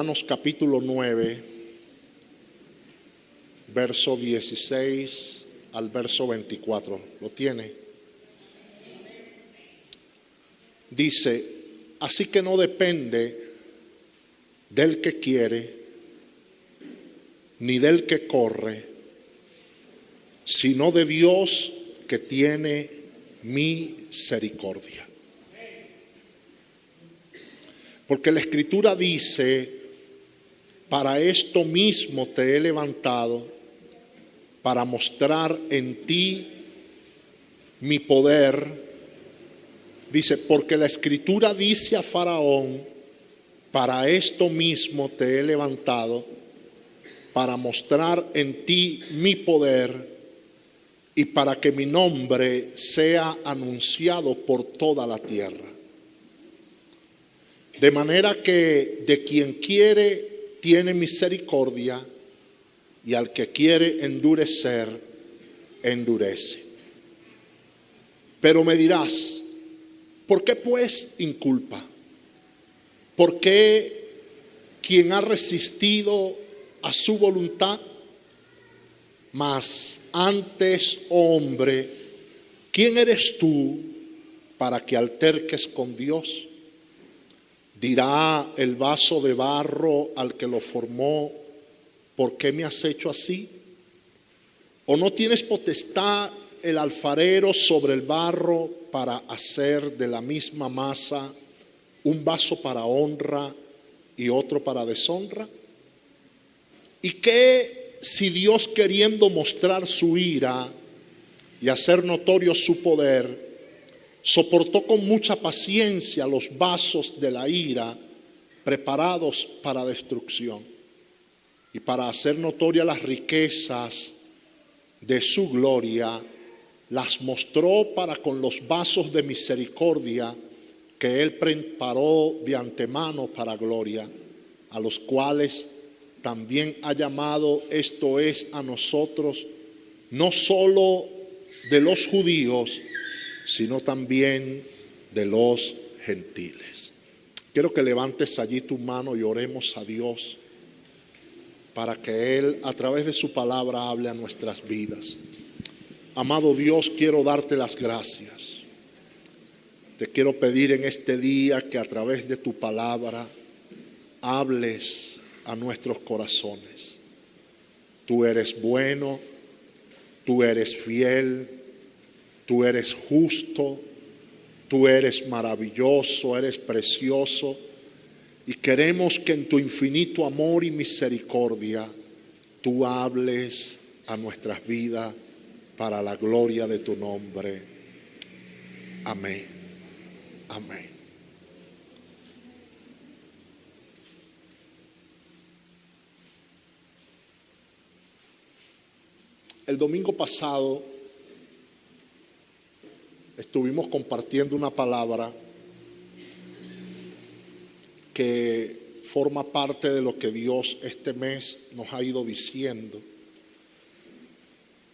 Romanos capítulo 9, verso 16 al verso 24. ¿Lo tiene? Dice, así que no depende del que quiere, ni del que corre, sino de Dios que tiene misericordia. Porque la Escritura dice, para esto mismo te he levantado, para mostrar en ti mi poder. Dice, porque la Escritura dice a Faraón, para esto mismo te he levantado, para mostrar en ti mi poder y para que mi nombre sea anunciado por toda la tierra. De manera que de quien quiere tiene misericordia y al que quiere endurecer, endurece. Pero me dirás, ¿por qué pues inculpa? ¿Por qué quien ha resistido a su voluntad? Mas antes, oh hombre, ¿quién eres tú para que alterques con Dios? Dirá el vaso de barro al que lo formó, ¿por qué me has hecho así? ¿O no tienes potestad el alfarero sobre el barro para hacer de la misma masa un vaso para honra y otro para deshonra? ¿Y qué si Dios, queriendo mostrar su ira y hacer notorio su poder, soportó con mucha paciencia los vasos de la ira preparados para destrucción y para hacer notorias las riquezas de su gloria, las mostró para con los vasos de misericordia que Él preparó de antemano para gloria, a los cuales también ha llamado, esto es, a nosotros, no solo de los judíos, sino también de los gentiles. Quiero que levantes allí tu mano y oremos a Dios para que Él a través de su palabra hable a nuestras vidas. Amado Dios, quiero darte las gracias. Te quiero pedir en este día que a través de tu palabra hables a nuestros corazones. Tú eres bueno, tú eres fiel, tú eres justo, tú eres maravilloso, eres precioso, y queremos que en tu infinito amor y misericordia tú hables a nuestras vidas para la gloria de tu nombre. Amén. Amén. El domingo pasado estuvimos compartiendo una palabra que forma parte de lo que Dios este mes nos ha ido diciendo.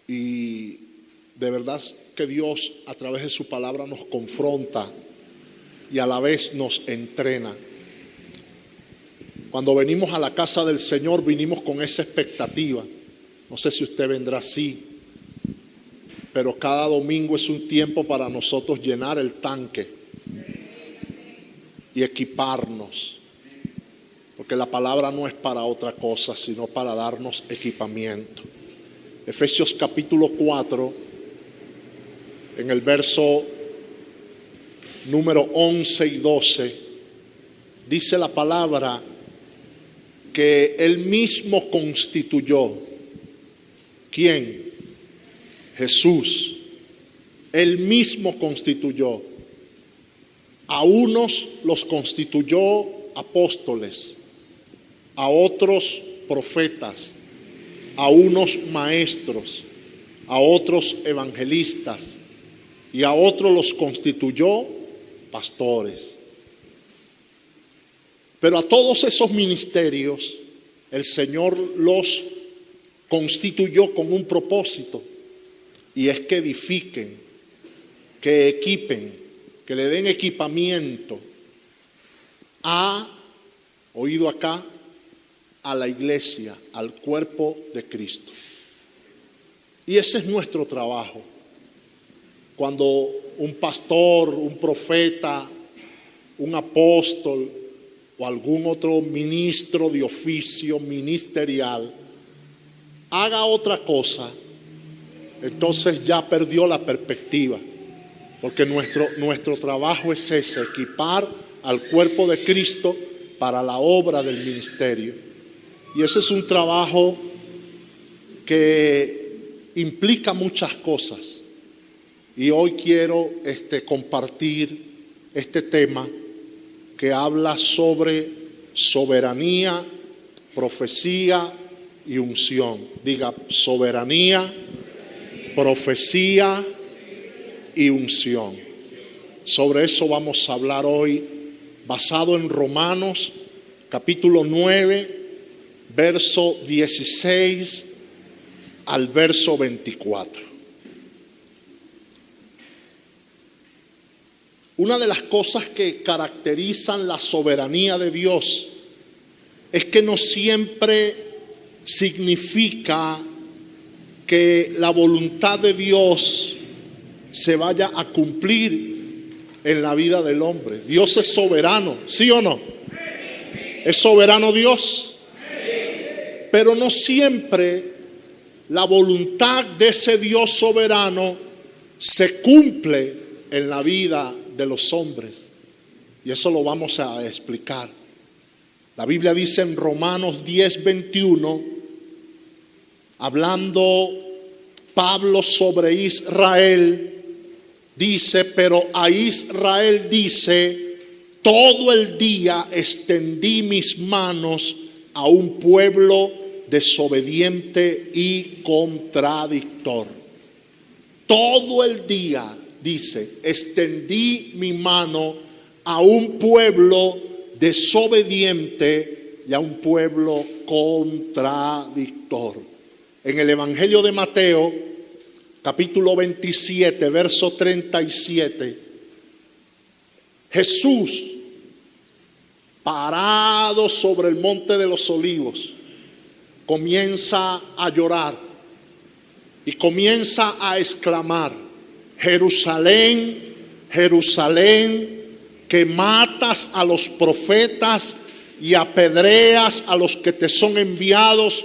Y de verdad que Dios a través de su palabra nos confronta y a la vez nos entrena. Cuando venimos a la casa del Señor vinimos con esa expectativa. No sé si usted vendrá así, pero cada domingo es un tiempo para nosotros llenar el tanque y equiparnos, porque la palabra no es para otra cosa, sino para darnos equipamiento. Efesios capítulo 4, en el verso número 11 y 12, dice la palabra que Él mismo constituyó. ¿Quién? Jesús. Él mismo constituyó. A unos los constituyó apóstoles, a otros profetas, a unos maestros, a otros evangelistas y a otros los constituyó pastores. Pero a todos esos ministerios el Señor los constituyó con un propósito, y es que edifiquen, que equipen, que le den equipamiento a, oído acá, a la iglesia, al cuerpo de Cristo. Y ese es nuestro trabajo. Cuando un pastor, un profeta, un apóstol o algún otro ministro de oficio ministerial haga otra cosa, entonces ya perdió la perspectiva. Porque nuestro trabajo es ese, equipar al cuerpo de Cristo para la obra del ministerio. Y ese es un trabajo que implica muchas cosas. Y hoy quiero compartir este tema que habla sobre soberanía, profecía y unción. Diga: soberanía, profecía y unción. Sobre eso vamos a hablar hoy, basado en Romanos capítulo 9, verso 16 al verso 24. Una de las cosas que caracterizan la soberanía de Dios es que no siempre significa que la voluntad de Dios se vaya a cumplir en la vida del hombre. Dios es soberano, ¿sí o no? Es soberano Dios. Pero no siempre la voluntad de ese Dios soberano se cumple en la vida de los hombres. Y eso lo vamos a explicar. La Biblia dice en Romanos 10:21, hablando Pablo sobre Israel, dice: pero a Israel dice, todo el día extendí mis manos a un pueblo desobediente y contradictor. Todo el día, dice, extendí mi mano a un pueblo desobediente y a un pueblo contradictor. En el Evangelio de Mateo, capítulo 27, verso 37, Jesús, parado sobre el monte de los olivos, comienza a llorar y comienza a exclamar: Jerusalén, Jerusalén, que matas a los profetas y apedreas a los que te son enviados.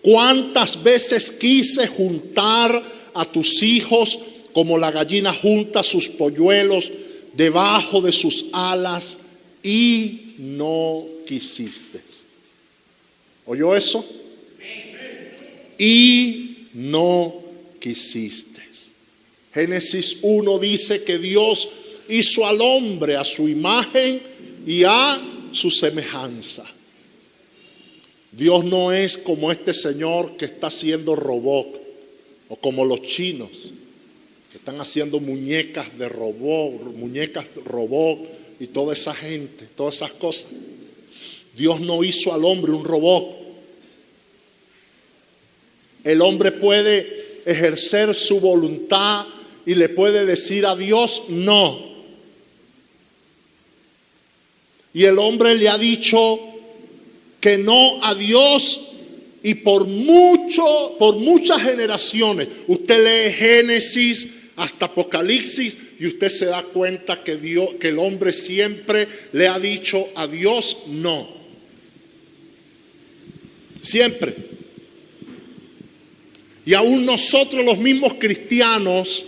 ¿Cuántas veces quise juntar a tus hijos como la gallina junta sus polluelos debajo de sus alas y no quisiste? ¿Oyó eso? Y no quisiste. Génesis 1 dice que Dios hizo al hombre a su imagen y a su semejanza. Dios no es como este señor que está haciendo robot, o como los chinos que están haciendo muñecas de robot y toda esa gente, todas esas cosas. Dios no hizo al hombre un robot. El hombre puede ejercer su voluntad y le puede decir a Dios no. Y el hombre le ha dicho que no a Dios, y por muchas generaciones. Usted lee Génesis hasta Apocalipsis y usted se da cuenta que el hombre siempre le ha dicho a Dios no. Siempre. Y aún nosotros, los mismos cristianos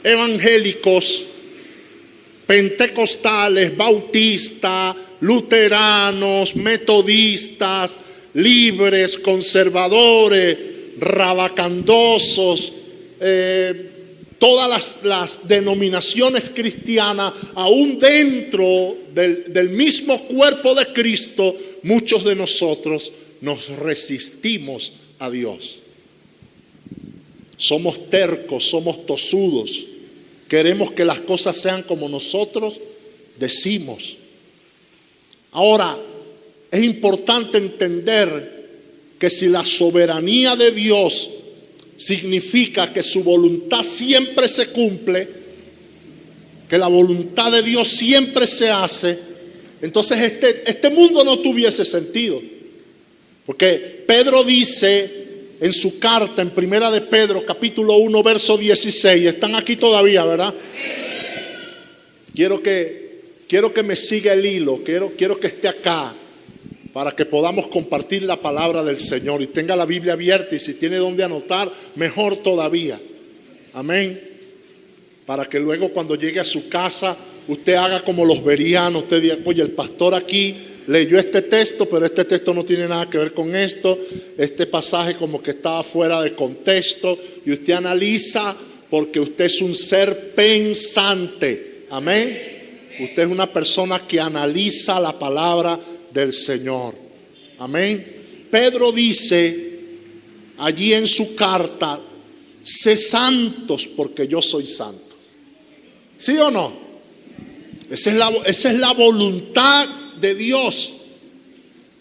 evangélicos, pentecostales, bautistas, luteranos, metodistas, libres, conservadores, rabacandosos, todas las denominaciones cristianas, aún dentro del mismo cuerpo de Cristo, muchos de nosotros nos resistimos a Dios. Somos tercos, somos tosudos. Queremos que las cosas sean como nosotros decimos. Ahora, es importante entender que si la soberanía de Dios significa que su voluntad siempre se cumple, que la voluntad de Dios siempre se hace, entonces este mundo no tuviese sentido. Porque Pedro dice en su carta, en Primera de Pedro, capítulo 1, verso 16, están aquí todavía, ¿verdad? Quiero que me siga el hilo, quiero que esté acá para que podamos compartir la palabra del Señor y tenga la Biblia abierta, y si tiene donde anotar, mejor todavía. Amén. Para que luego cuando llegue a su casa usted haga como los bereanos, usted diga, oye, el pastor aquí leyó este texto, pero este texto no tiene nada que ver con esto, este pasaje como que estaba fuera de contexto, y usted analiza porque usted es un ser pensante. Amén. Usted es una persona que analiza la palabra del Señor. Amén. Pedro dice allí en su carta, sé santos porque yo soy santos. ¿Sí o no? Esa es la voluntad de Dios.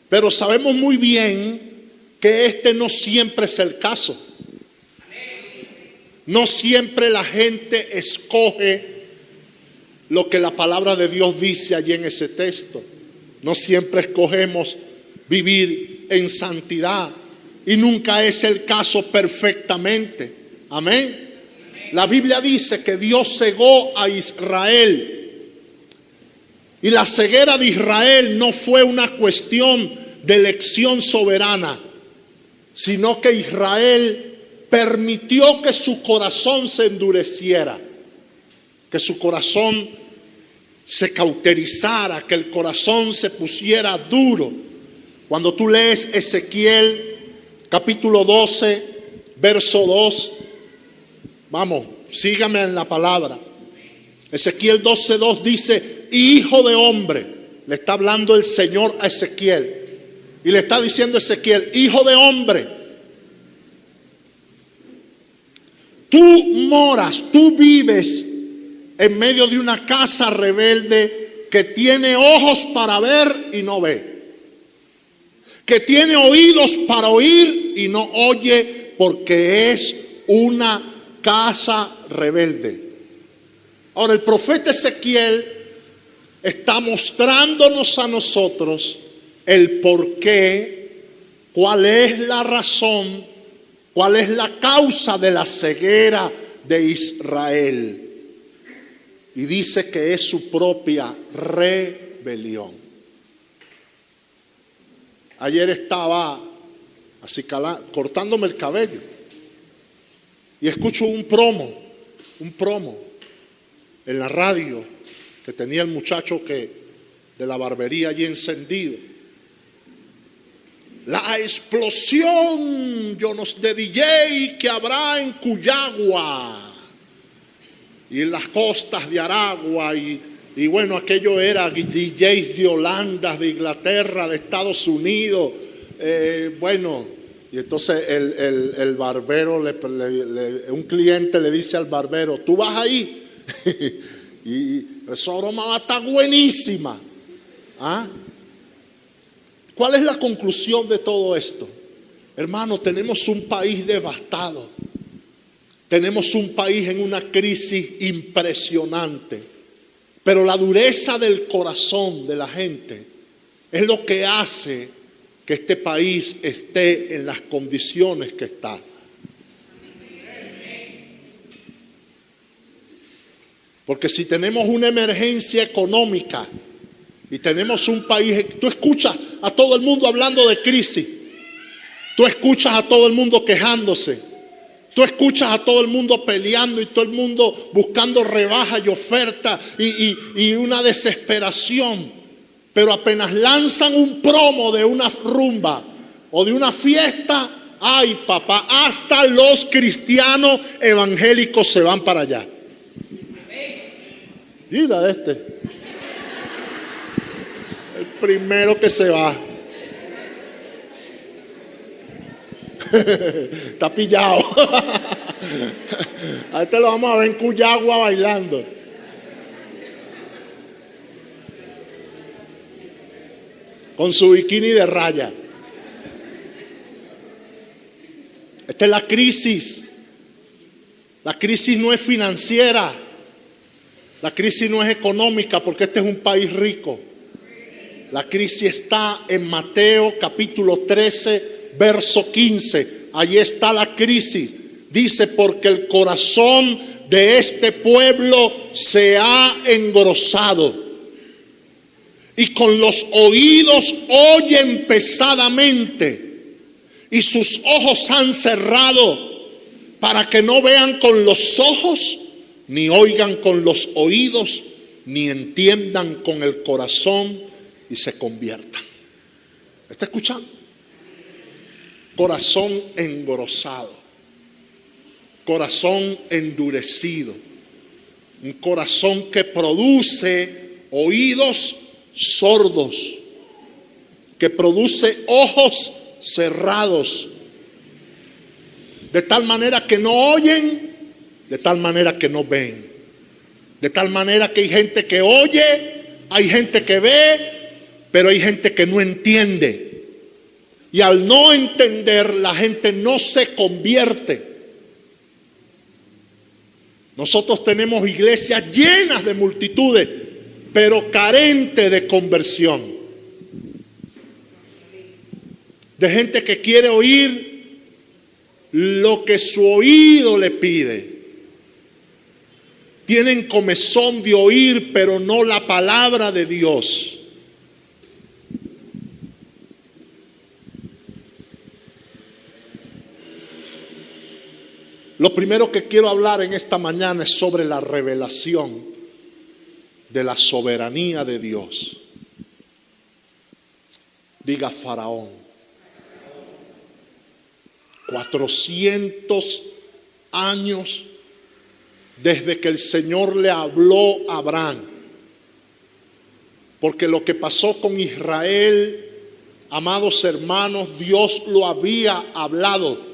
Pero sabemos muy bien que este no siempre es el caso. No siempre la gente escoge lo que la palabra de Dios dice allí en ese texto. No siempre escogemos vivir en santidad, y nunca es el caso perfectamente. Amén. La Biblia dice que Dios cegó a Israel, y la ceguera de Israel no fue una cuestión de elección soberana, sino que Israel permitió que su corazón se endureciera, que su corazón se cauterizara, que el corazón se pusiera duro. Cuando tú lees Ezequiel capítulo 12, verso 2, vamos, sígame en la palabra. Ezequiel 12:2 dice, hijo de hombre, le está hablando el Señor a Ezequiel, y le está diciendo a Ezequiel, hijo de hombre, tú moras, tú vives en medio de una casa rebelde que tiene ojos para ver y no ve, que tiene oídos para oír y no oye, porque es una casa rebelde. Ahora el profeta Ezequiel está mostrándonos a nosotros el por qué, cuál es la razón, cuál es la causa de la ceguera de Israel. Y dice que es su propia rebelión. Ayer estaba así cortándome el cabello y escucho un promo en la radio que tenía el muchacho de la barbería allí encendido. La explosión de DJ que habrá en Cuyagua y en las costas de Aragua, y bueno, aquello era DJs de Holanda, de Inglaterra, de Estados Unidos, bueno, y entonces el barbero, un cliente le dice al barbero, ¿tú vas ahí? Y esa broma va a estar buenísima. ¿Ah? ¿Cuál es la conclusión de todo esto? Hermano, tenemos un país devastado. Tenemos un país en una crisis impresionante, pero la dureza del corazón de la gente es lo que hace que este país esté en las condiciones que está. Porque si tenemos una emergencia económica y tenemos un país, tú escuchas a todo el mundo hablando de crisis, tú escuchas a todo el mundo quejándose, tú escuchas a todo el mundo peleando y todo el mundo buscando rebajas y ofertas y una desesperación. Pero apenas lanzan un promo de una rumba o de una fiesta, ay papá, hasta los cristianos evangélicos se van para allá. Mira el primero que se va. Está pillado. A este lo vamos a ver en Cuyagua bailando. Con su bikini de raya. Esta es la crisis. La crisis no es financiera. La crisis no es económica, porque este es un país rico. La crisis está en Mateo capítulo 13, verso 15. Allí está la crisis. Dice, porque el corazón de este pueblo se ha engrosado y con los oídos oyen pesadamente y sus ojos han cerrado para que no vean con los ojos, ni oigan con los oídos, ni entiendan con el corazón y se conviertan. ¿Está escuchando? Corazón engrosado, corazón endurecido, un corazón que produce oídos sordos, que produce ojos cerrados, de tal manera que no oyen, de tal manera que no ven, de tal manera que hay gente que oye, hay gente que ve, pero hay gente que no entiende. Y al no entender, la gente no se convierte. Nosotros tenemos iglesias llenas de multitudes, pero carentes de conversión. De gente que quiere oír lo que su oído le pide. Tienen comezón de oír, pero no la palabra de Dios. Lo primero que quiero hablar en esta mañana es sobre la revelación de la soberanía de Dios. Diga Faraón. 400 años desde que el Señor le habló a Abraham. Porque lo que pasó con Israel, amados hermanos, Dios lo había hablado.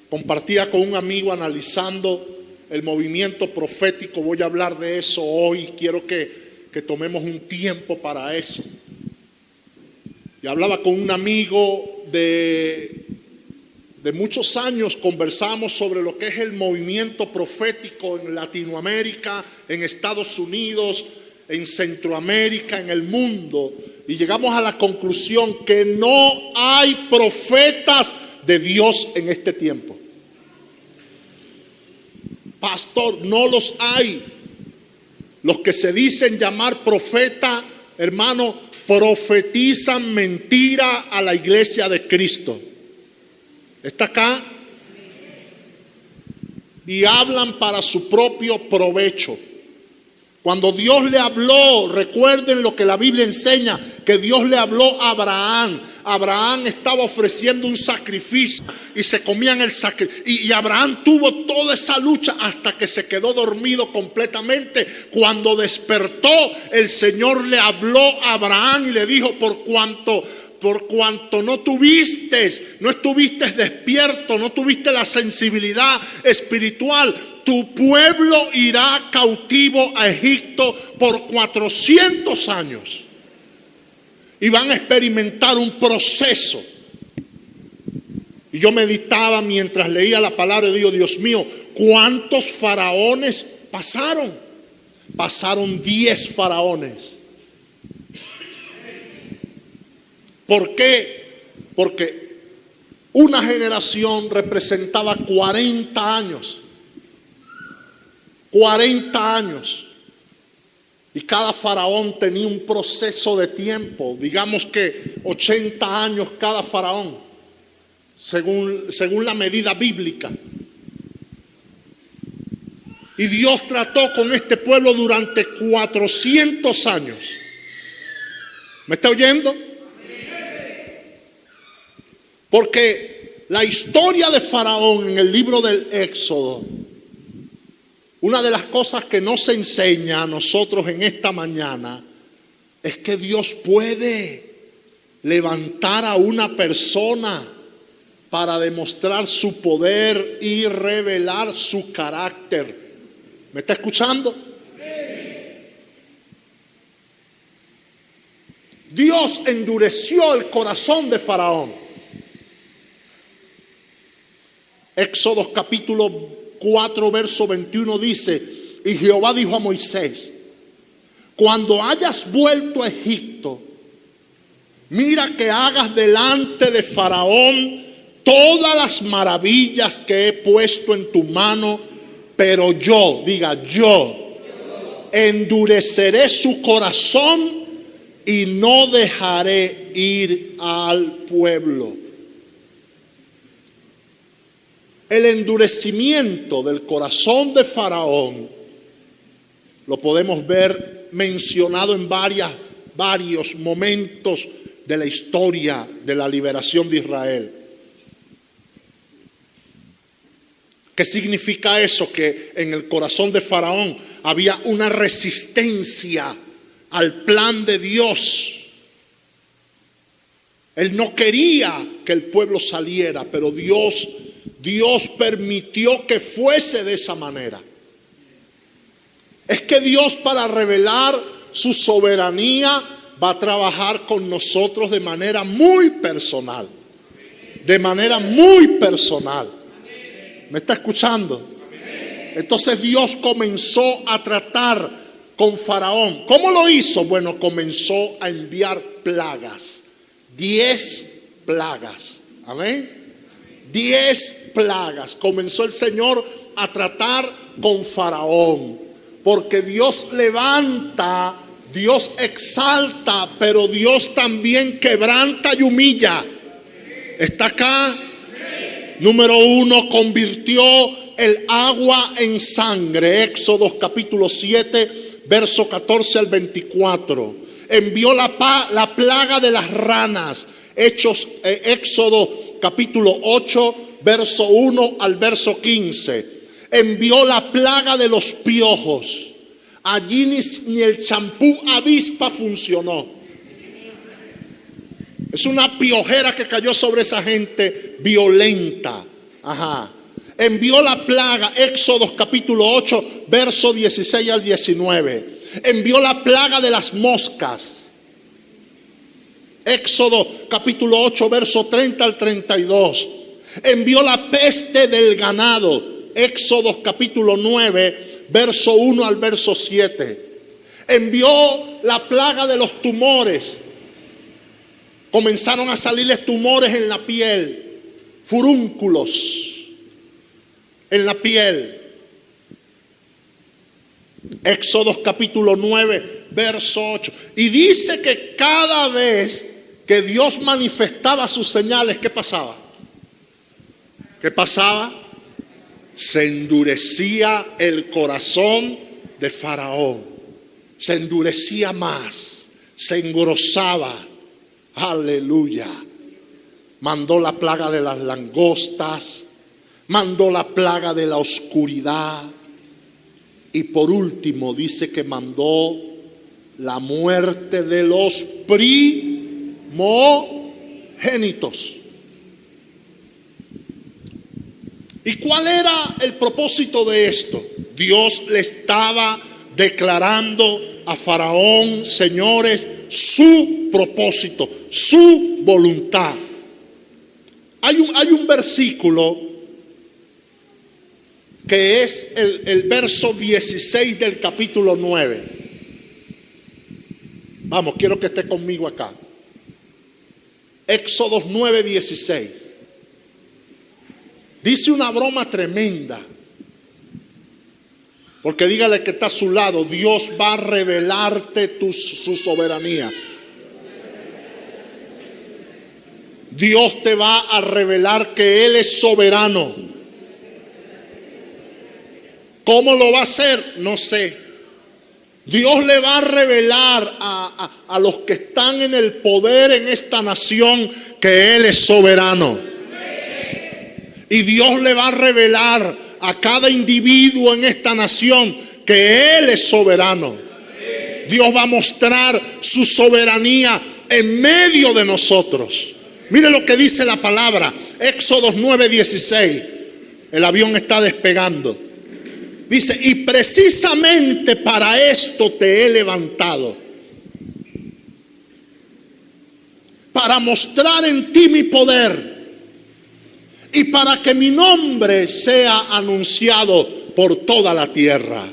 Compartía con un amigo analizando el movimiento profético. Voy a hablar de eso hoy. Quiero que tomemos un tiempo para eso. Y hablaba con un amigo de muchos años, conversamos sobre lo que es el movimiento profético en Latinoamérica, en Estados Unidos, en Centroamérica, en el mundo. Y llegamos a la conclusión que no hay profetas de Dios en este tiempo. Pastor, no los hay. Los que se dicen llamar profeta, hermano, profetizan mentira a la iglesia de Cristo. ¿Está acá? Y hablan para su propio provecho. Cuando Dios le habló, recuerden lo que la Biblia enseña, que Dios le habló a Abraham. Abraham estaba ofreciendo un sacrificio y se comían el sacrificio. Y Abraham tuvo toda esa lucha hasta que se quedó dormido completamente. Cuando despertó, el Señor le habló a Abraham y le dijo, por cuanto no estuviste despierto, no tuviste la sensibilidad espiritual, tu pueblo irá cautivo a Egipto por 400 años. Y van a experimentar un proceso. Y yo meditaba mientras leía la palabra y digo, Dios mío, ¿cuántos faraones pasaron? Pasaron 10 faraones. ¿Por qué? Porque una generación representaba 40 años. 40 años. Y cada faraón tenía un proceso de tiempo. Digamos que 80 años cada faraón, según la medida bíblica. Y Dios trató con este pueblo durante 400 años. ¿Me está oyendo? Porque la historia de Faraón en el libro del Éxodo, una de las cosas que nos enseña a nosotros en esta mañana es que Dios puede levantar a una persona para demostrar su poder y revelar su carácter. ¿Me está escuchando? Dios endureció el corazón de Faraón. Éxodo capítulo 4 verso 21 dice, y Jehová dijo a Moisés, cuando hayas vuelto a Egipto, mira que hagas delante de Faraón todas las maravillas que he puesto en tu mano, pero yo, diga yo, endureceré su corazón y no dejaré ir al pueblo. El endurecimiento del corazón de Faraón lo podemos ver mencionado en varios momentos de la historia de la liberación de Israel. ¿Qué significa eso? Que en el corazón de Faraón había una resistencia al plan de Dios. Él no quería que el pueblo saliera, pero Dios permitió que fuese de esa manera. Es que Dios, para revelar su soberanía, va a trabajar con nosotros de manera muy personal. De manera muy personal. ¿Me está escuchando? Entonces Dios comenzó a tratar con Faraón. ¿Cómo lo hizo? Bueno, comenzó a enviar plagas. 10 plagas. Amén. 10 plagas. Comenzó el Señor a tratar con Faraón. Porque Dios levanta, Dios exalta, pero Dios también quebranta y humilla. ¿Está acá? Número 1, convirtió el agua en sangre. Éxodo capítulo 7, verso 14 al 24. Envió la plaga de las ranas. Éxodo capítulo 8, verso 1 al verso 15. Envió la plaga de los piojos. Allí ni el champú avispa funcionó. Es una piojera que cayó sobre esa gente violenta. Envió la plaga, Éxodo capítulo 8, verso 16 al 19. Envió la plaga de las moscas. Éxodo capítulo 8, verso 30 al 32. Envió la peste del ganado. Éxodo capítulo 9, verso 1 al verso 7. Envió la plaga de los tumores. Comenzaron a salirles tumores en la piel, furúnculos en la piel. Éxodo capítulo 9, verso 8. Y dice que cada vez que Dios manifestaba sus señales, ¿qué pasaba? ¿Qué pasaba? Se endurecía el corazón de Faraón. Se endurecía más. Se engrosaba. Aleluya. Mandó la plaga de las langostas. Mandó la plaga de la oscuridad. Y por último dice que mandó la muerte de los primogénitos. ¿Y cuál era el propósito de esto? Dios le estaba declarando a Faraón, señores, su propósito, su voluntad. Hay un versículo que es el verso 16 del capítulo 9. Vamos, quiero que esté conmigo acá. Éxodo 9, 16. Dice una broma tremenda. Porque dígale que está a su lado, Dios va a revelarte su soberanía. Dios te va a revelar que Él es soberano. ¿Cómo lo va a hacer? No sé. Dios le va a revelar a los que están en el poder en esta nación que Él es soberano. Y Dios le va a revelar a cada individuo en esta nación que Él es soberano. Dios va a mostrar su soberanía en medio de nosotros. Mire lo que dice la palabra. Éxodo 9:16. El avión está despegando. Dice, y precisamente para esto te he levantado. Para mostrar en ti mi poder. Y para que mi nombre sea anunciado por toda la tierra.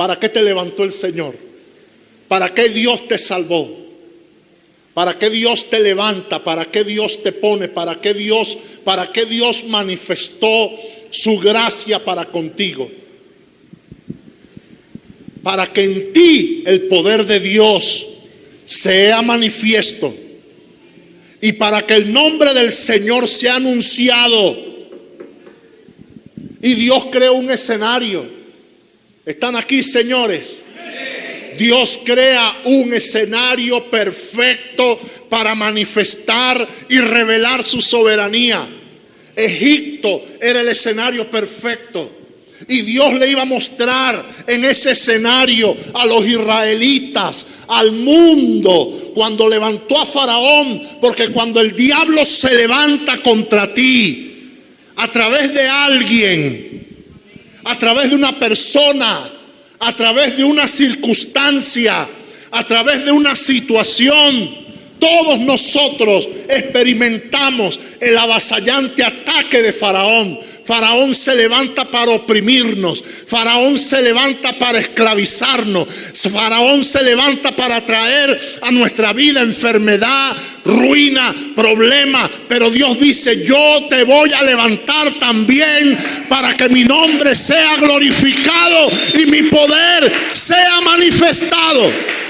¿Para qué te levantó el Señor? ¿Para qué Dios te salvó? ¿Para qué Dios te levanta? ¿Para qué Dios te pone? ¿Para qué Dios manifestó su gracia para contigo? Para que en ti el poder de Dios sea manifiesto y para que el nombre del Señor sea anunciado. Y Dios creó un escenario. ¿Están aquí, señores? Dios crea un escenario perfecto para manifestar y revelar su soberanía. Egipto era el escenario perfecto. Y Dios le iba a mostrar en ese escenario a los israelitas, al mundo, cuando levantó a Faraón. Porque cuando el diablo se levanta contra ti, a través de alguien, a través de una persona, a través de una circunstancia, a través de una situación, todos nosotros experimentamos el avasallante ataque de Faraón. Faraón se levanta para oprimirnos. Faraón se levanta para esclavizarnos. Faraón se levanta para traer a nuestra vida enfermedad, ruina, problema. Pero Dios dice: yo te voy a levantar también para que mi nombre sea glorificado y mi poder sea manifestado.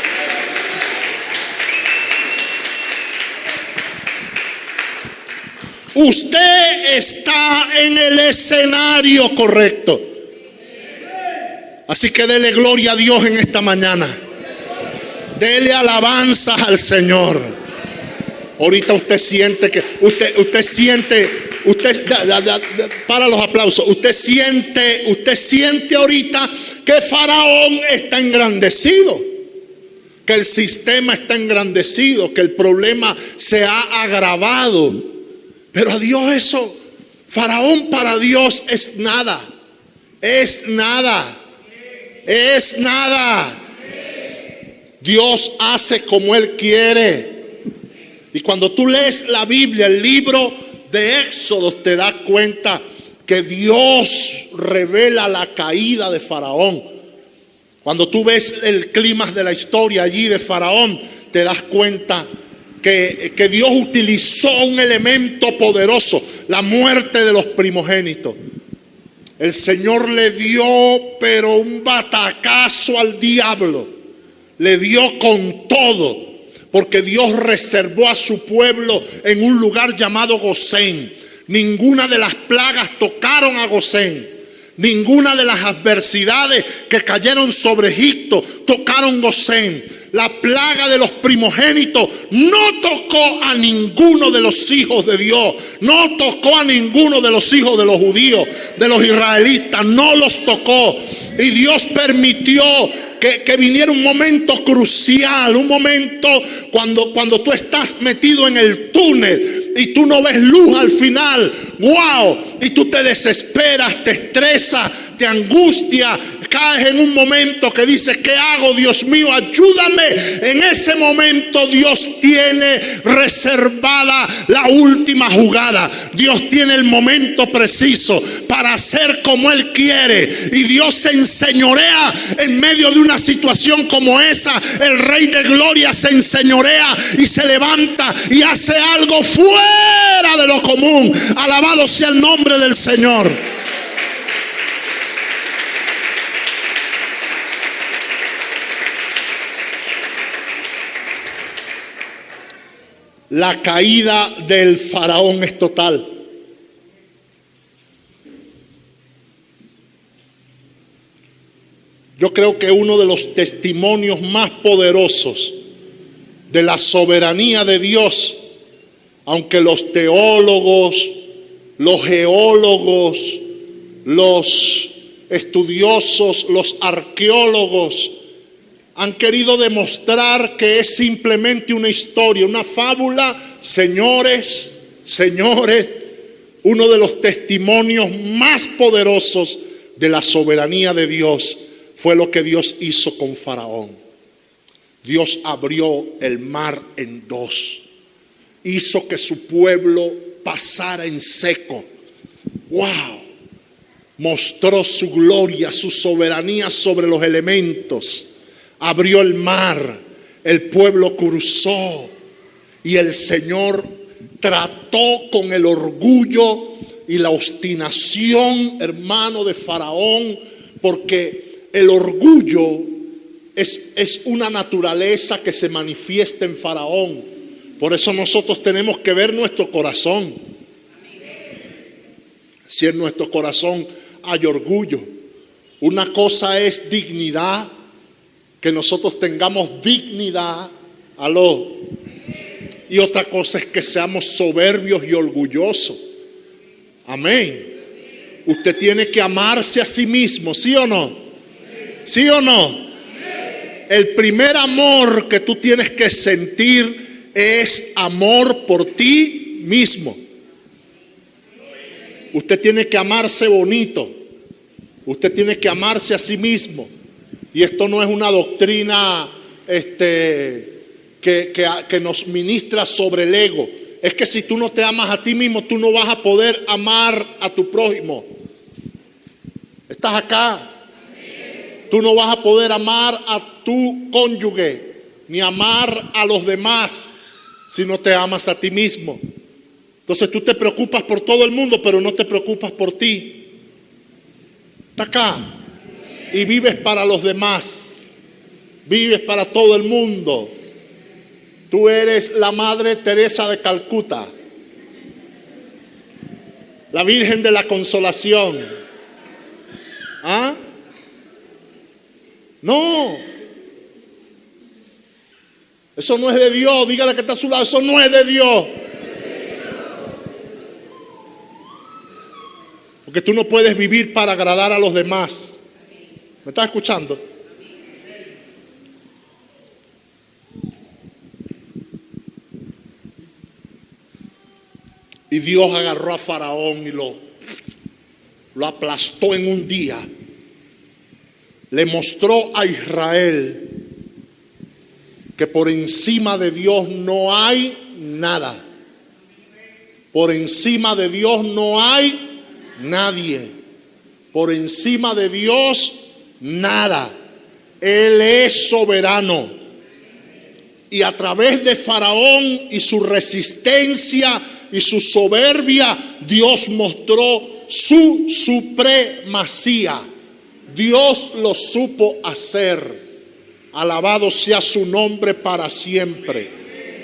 Usted está en el escenario correcto. Así que dele gloria a Dios en esta mañana. Dele alabanza al Señor. Ahorita usted siente que para los aplausos. Usted siente ahorita que Faraón está engrandecido, que el sistema está engrandecido, que el problema se ha agravado. Pero a Dios eso, Faraón para Dios es nada. Es nada. Es nada. Dios hace como Él quiere. Y cuando tú lees la Biblia, el libro de Éxodo, te das cuenta que Dios revela la caída de Faraón. Cuando tú ves el clímax de la historia allí de Faraón, te das cuenta que Dios utilizó un elemento poderoso, la muerte de los primogénitos. El Señor le dio pero un batacazo al diablo. Le dio con todo, porque Dios reservó a su pueblo en un lugar llamado Gosén. Ninguna de las plagas tocaron a Gosén. Ninguna de las adversidades que cayeron sobre Egipto tocaron Gosén. La plaga de los primogénitos no tocó a ninguno de los hijos de Dios. No tocó a ninguno de los hijos de los judíos, de los israelitas. No los tocó. Y Dios permitió que viniera un momento crucial. Un momento cuando tú estás metido en el túnel y tú no ves luz al final. ¡Wow! Y tú te desesperas, te estresas, te angustia, caes en un momento que dices: ¿qué hago? Dios mío, ayúdame. En ese momento Dios tiene reservada la última jugada. Dios tiene el momento preciso para hacer como Él quiere. Y Dios se enseñorea en medio de una situación como esa. El Rey de Gloria se enseñorea y se levanta y hace algo fuera de lo común. Alabado sea el nombre del Señor. La caída del faraón es total. Yo creo que uno de los testimonios más poderosos de la soberanía de Dios, aunque los teólogos, los geólogos, los estudiosos, los arqueólogos han querido demostrar que es simplemente una historia, una fábula, señores, uno de los testimonios más poderosos de la soberanía de Dios fue lo que Dios hizo con Faraón. Dios abrió el mar en dos, hizo que su pueblo pasara en seco. ¡Wow! mostró su gloria, su soberanía sobre los elementos, abrió el mar, el pueblo cruzó y el Señor trató con el orgullo y la obstinación, hermano, de Faraón, porque el orgullo es una naturaleza que se manifiesta en Faraón. Por eso nosotros tenemos que ver nuestro corazón. Si en nuestro corazón hay orgullo, una cosa es dignidad, que nosotros tengamos dignidad, aló, y otra cosa es que seamos soberbios y orgullosos. Amén. Usted tiene que amarse a sí mismo, ¿sí o no? ¿Sí o no? El primer amor que tú tienes que sentir es amor por ti mismo. Usted tiene que amarse bonito. Usted tiene que amarse a sí mismo. Y esto no es una doctrina que nos ministra sobre el ego. Es que si tú no te amas a ti mismo, tú no vas a poder amar a tu prójimo. ¿Estás acá? Tú no vas a poder amar a tu cónyuge, ni amar a los demás, si no te amas a ti mismo. Entonces tú te preocupas por todo el mundo, pero no te preocupas por ti. ¿Está acá? Y vives para los demás. Vives para todo el mundo. Tú eres la Madre Teresa de Calcuta, la Virgen de la Consolación. ¿Ah? No. Eso no es de Dios. Dígale que está a su lado. Eso no es de Dios. Porque tú no puedes vivir para agradar a los demás. ¿Me estás escuchando? Y Dios agarró a Faraón y lo aplastó en un día. Le mostró a Israel que por encima de Dios no hay nada. Por encima de Dios no hay nadie. Por encima de Dios nada. Él es soberano. Y a través de Faraón y su resistencia y su soberbia, Dios mostró su supremacía. Dios lo supo hacer. Alabado sea su nombre para siempre.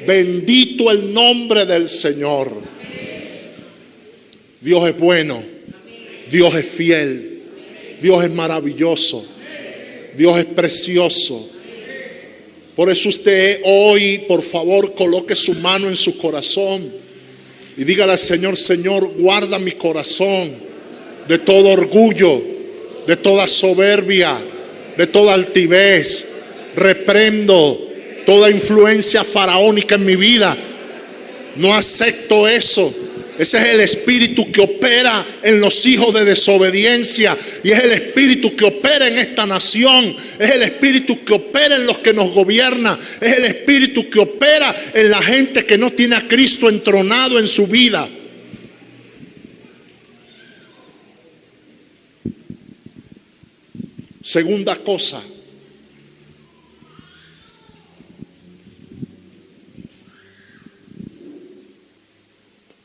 Bendito el nombre del Señor. Dios es bueno. Dios es fiel. Dios es maravilloso. Dios es precioso. Por eso usted hoy, por favor, coloque su mano en su corazón y dígale al Señor: Señor, guarda mi corazón de todo orgullo, de toda soberbia, de toda altivez. Reprendo toda influencia faraónica en mi vida. No acepto eso. Ese es el espíritu que opera en los hijos de desobediencia. Y es el espíritu que opera en esta nación. Es el espíritu que opera en los que nos gobiernan. Es el espíritu que opera en la gente que no tiene a Cristo entronado en su vida. Segunda cosa.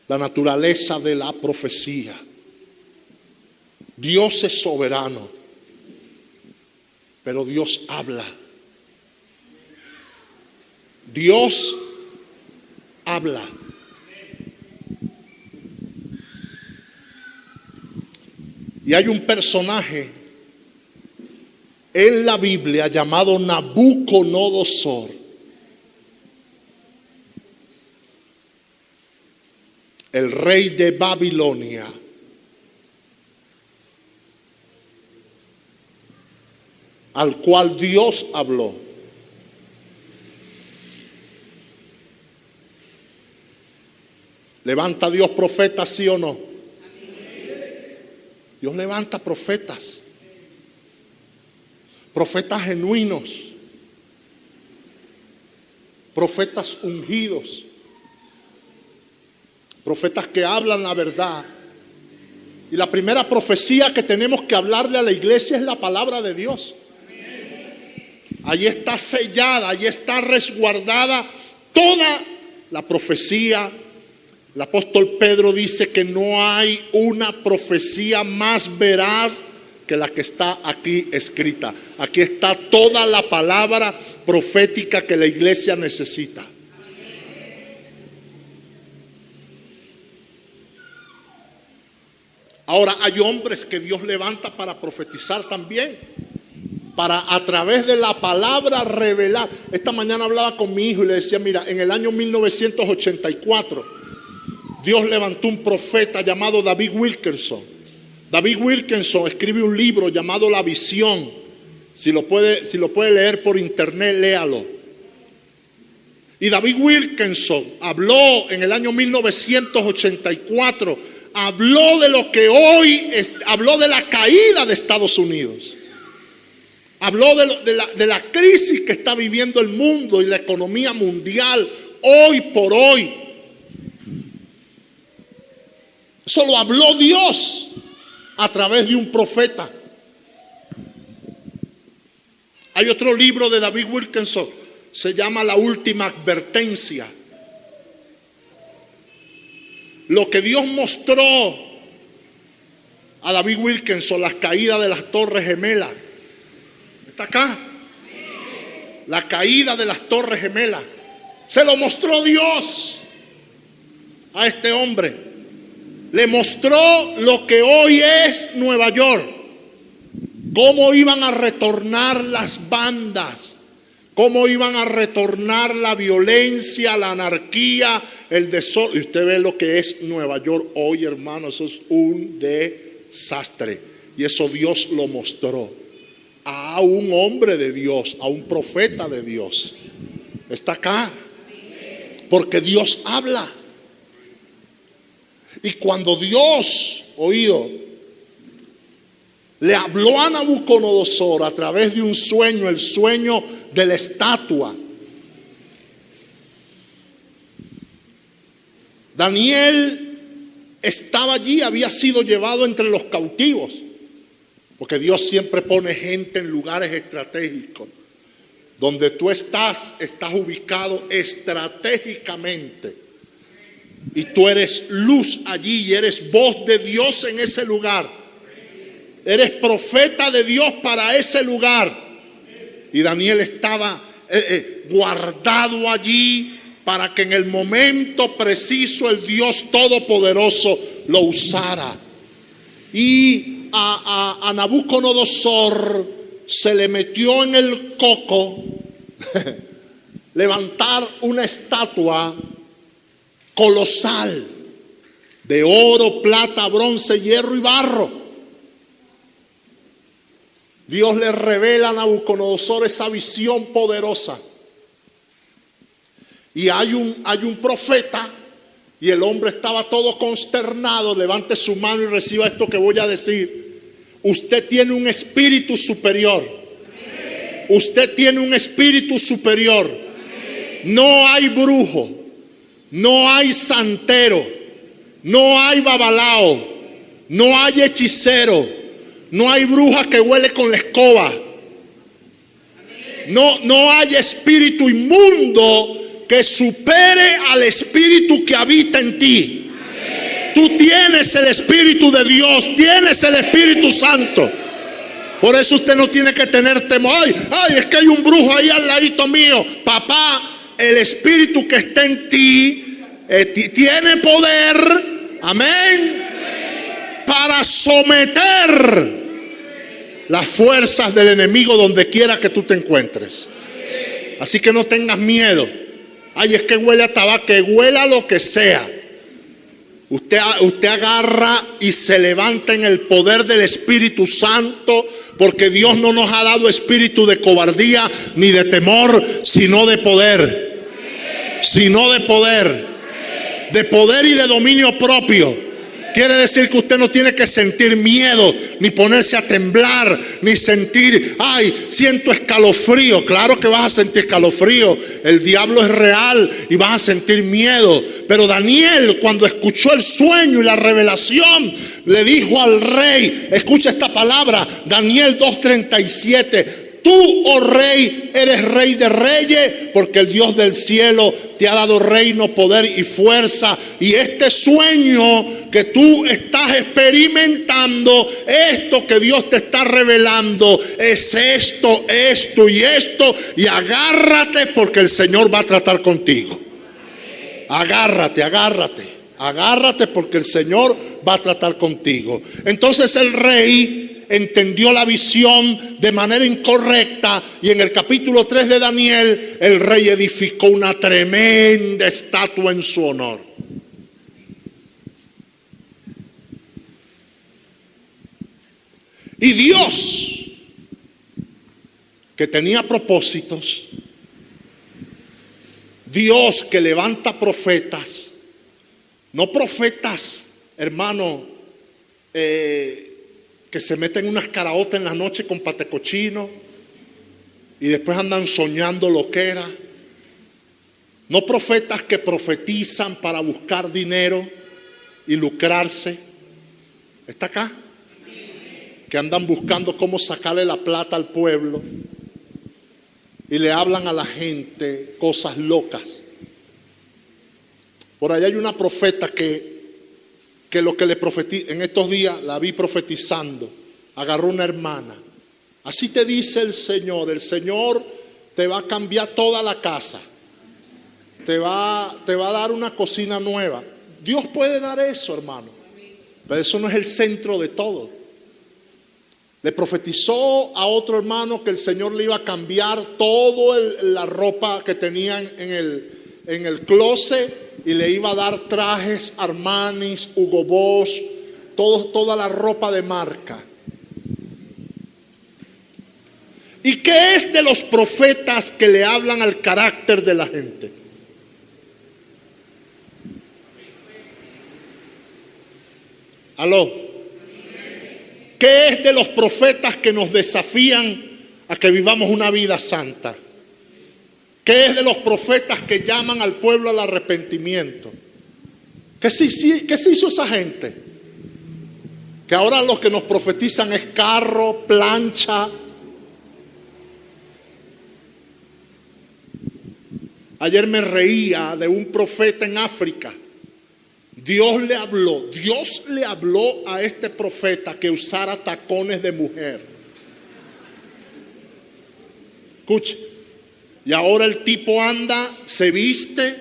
La naturaleza de la profecía. Dios es soberano, pero Dios habla. Dios habla. Y hay un personaje en la Biblia llamado Nabucodonosor. El rey de Babilonia. Al cual Dios habló. ¿Levanta Dios profetas, sí o no? Dios levanta profetas. Profetas genuinos. Profetas ungidos. Profetas que hablan la verdad. Y la primera profecía que tenemos que hablarle a la iglesia es la palabra de Dios. Allí está sellada, allí está resguardada toda la profecía. El apóstol Pedro dice que no hay una profecía más veraz que la que está aquí escrita. Aquí está toda la palabra profética que la iglesia necesita. Ahora hay hombres que Dios levanta para profetizar también, para a través de la palabra revelar. Esta mañana hablaba con mi hijo y le decía, mira, en el año 1984 Dios levantó un profeta llamado David Wilkerson. David Wilkerson escribe un libro llamado La Visión. Si lo puede leer por internet, léalo. Y David Wilkerson habló en el año 1984, habló de lo que hoy habló de la caída de Estados Unidos. Habló de la crisis que está viviendo el mundo y la economía mundial hoy por hoy. Eso lo habló Dios a través de un profeta. Hay otro libro de David Wilkerson, se llama La Última Advertencia. Lo que Dios mostró a David Wilkerson, las caídas de las Torres Gemelas. Está acá. La caída de las Torres Gemelas. Se lo mostró Dios a este hombre. Le mostró lo que hoy es Nueva York. Cómo iban a retornar las bandas. Cómo iban a retornar la violencia, la anarquía, el desorden. Y usted ve lo que es Nueva York hoy, hermano. Eso es un desastre. Y eso Dios lo mostró a un hombre de Dios, a un profeta de Dios. Está acá. Porque Dios habla. Y cuando Dios, le habló a Nabucodonosor a través de un sueño, el sueño de la estatua. Daniel estaba allí, había sido llevado entre los cautivos, porque Dios siempre pone gente en lugares estratégicos. Donde tú estás ubicado estratégicamente. Y tú eres luz allí y eres voz de Dios en ese lugar. Eres profeta de Dios para ese lugar. Y Daniel estaba guardado allí para que en el momento preciso el Dios Todopoderoso lo usara. Y a Nabucodonosor se le metió en el coco levantar una estatua colosal de oro, plata, bronce, hierro y barro. Dios le revela a Nabucodonosor esa visión poderosa. Y hay un profeta, y el hombre estaba todo consternado. Levante su mano y reciba esto que voy a decir. Usted tiene un espíritu superior. Usted tiene un espíritu superior. No hay brujo, no hay santero, no hay babalao, no hay hechicero, no hay bruja que huele con la escoba. No hay espíritu inmundo que supere al espíritu que habita en ti. Tú tienes el Espíritu de Dios, tienes el Espíritu Santo. Por eso usted no tiene que tener temor. Ay, es que hay un brujo ahí al ladito mío. Papá, el Espíritu que está en ti tiene poder, amén, para someter las fuerzas del enemigo donde quiera que tú te encuentres. Así que no tengas miedo. Ay, es que huele a tabaco, que huela lo que sea. Usted agarra y se levanta en el poder del Espíritu Santo, porque Dios no nos ha dado espíritu de cobardía ni de temor, sino de poder. Sino de poder y de dominio propio. Quiere decir que usted no tiene que sentir miedo, ni ponerse a temblar, ni sentir, ay, siento escalofrío. Claro que vas a sentir escalofrío. El diablo es real y vas a sentir miedo. Pero Daniel, cuando escuchó el sueño y la revelación, le dijo al rey, escucha esta palabra, Daniel 2:37. Tú, oh rey, eres rey de reyes, porque el Dios del cielo te ha dado reino, poder y fuerza. Y este sueño que tú estás experimentando, esto que Dios te está revelando, es esto, esto y esto. Y agárrate, porque el Señor va a tratar contigo. Agárrate, agárrate, agárrate, porque el Señor va a tratar contigo. Entonces el rey entendió la visión de manera incorrecta, y en el capítulo 3 de Daniel, el rey edificó una tremenda estatua en su honor. Y Dios, que tenía propósitos, Dios que levanta profetas, no profetas, hermano, que se meten unas caraotas en la noche con patecochino y después andan soñando loquera. No profetas que profetizan para buscar dinero y lucrarse. ¿Está acá? Que andan buscando cómo sacarle la plata al pueblo y le hablan a la gente cosas locas. Por allá hay una profeta que lo que le profetiza, en estos días la vi profetizando, agarró una hermana. Así te dice el Señor te va a cambiar toda la casa, te va a dar una cocina nueva. Dios puede dar eso, hermano, pero eso no es el centro de todo. Le profetizó a otro hermano que el Señor le iba a cambiar toda la ropa que tenían en el closet, y le iba a dar trajes Armani, Hugo Boss, toda la ropa de marca. ¿Y qué es de los profetas que le hablan al carácter de la gente? ¿Aló? ¿Qué es de los profetas que nos desafían a que vivamos una vida santa? ¿Qué es de los profetas que llaman al pueblo al arrepentimiento? ¿Qué se hizo esa gente? Que ahora los que nos profetizan es carro, plancha. Ayer me reía de un profeta en África. Dios le habló a este profeta que usara tacones de mujer. Escuche. Y ahora el tipo anda, se viste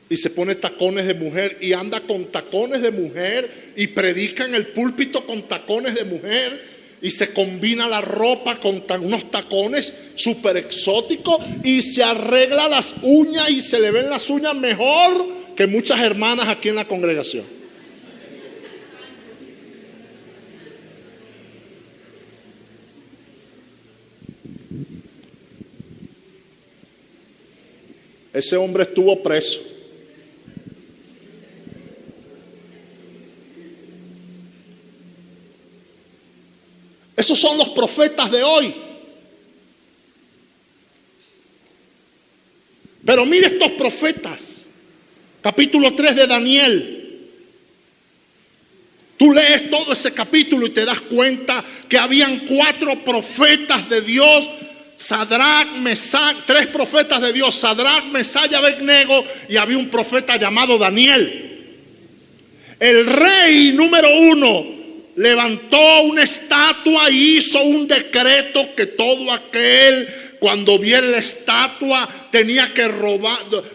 y se pone tacones de mujer, y anda con tacones de mujer y predica en el púlpito con tacones de mujer, y se combina la ropa con unos tacones súper exóticos, y se arregla las uñas y se le ven las uñas mejor que muchas hermanas aquí en la congregación. Ese hombre estuvo preso. Esos son los profetas de hoy. Pero mire estos profetas. Capítulo 3 de Daniel. Tú lees todo ese capítulo y te das cuenta que habían 4 profetas de Dios. Sadrach, Mesach, 3 profetas de Dios, Sadrach, Mesach y Abednego, y había un profeta llamado Daniel. El rey número 1 levantó una estatua y hizo un decreto que todo aquel, cuando viera la estatua, tenía que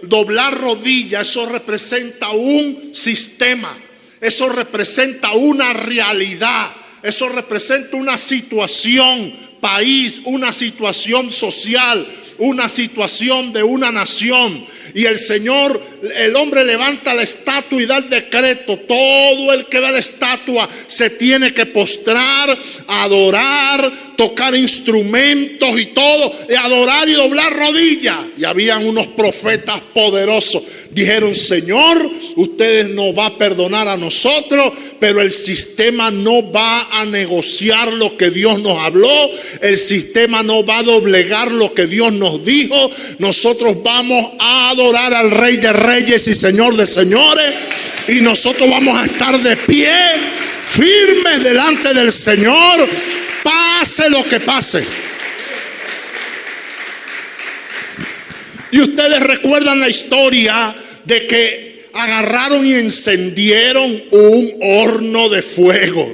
doblar rodillas. Eso representa un sistema, eso representa una realidad, eso representa una situación país, una situación social, una situación de una nación. Y el hombre levanta la estatua y da el decreto. Todo el que ve la estatua se tiene que postrar, adorar, tocar instrumentos y todo, y adorar y doblar rodillas. Y habían unos profetas poderosos. Dijeron: Señor, ustedes no va a perdonar a nosotros, pero el sistema no va a negociar lo que Dios nos habló. El sistema no va a doblegar lo que Dios nos dijo. Nosotros vamos a adorar al Rey de Reyes y Señor de Señores. Y nosotros vamos a estar de pie, firmes delante del Señor, pase lo que pase. Y ustedes recuerdan la historia de que agarraron y encendieron un horno de fuego.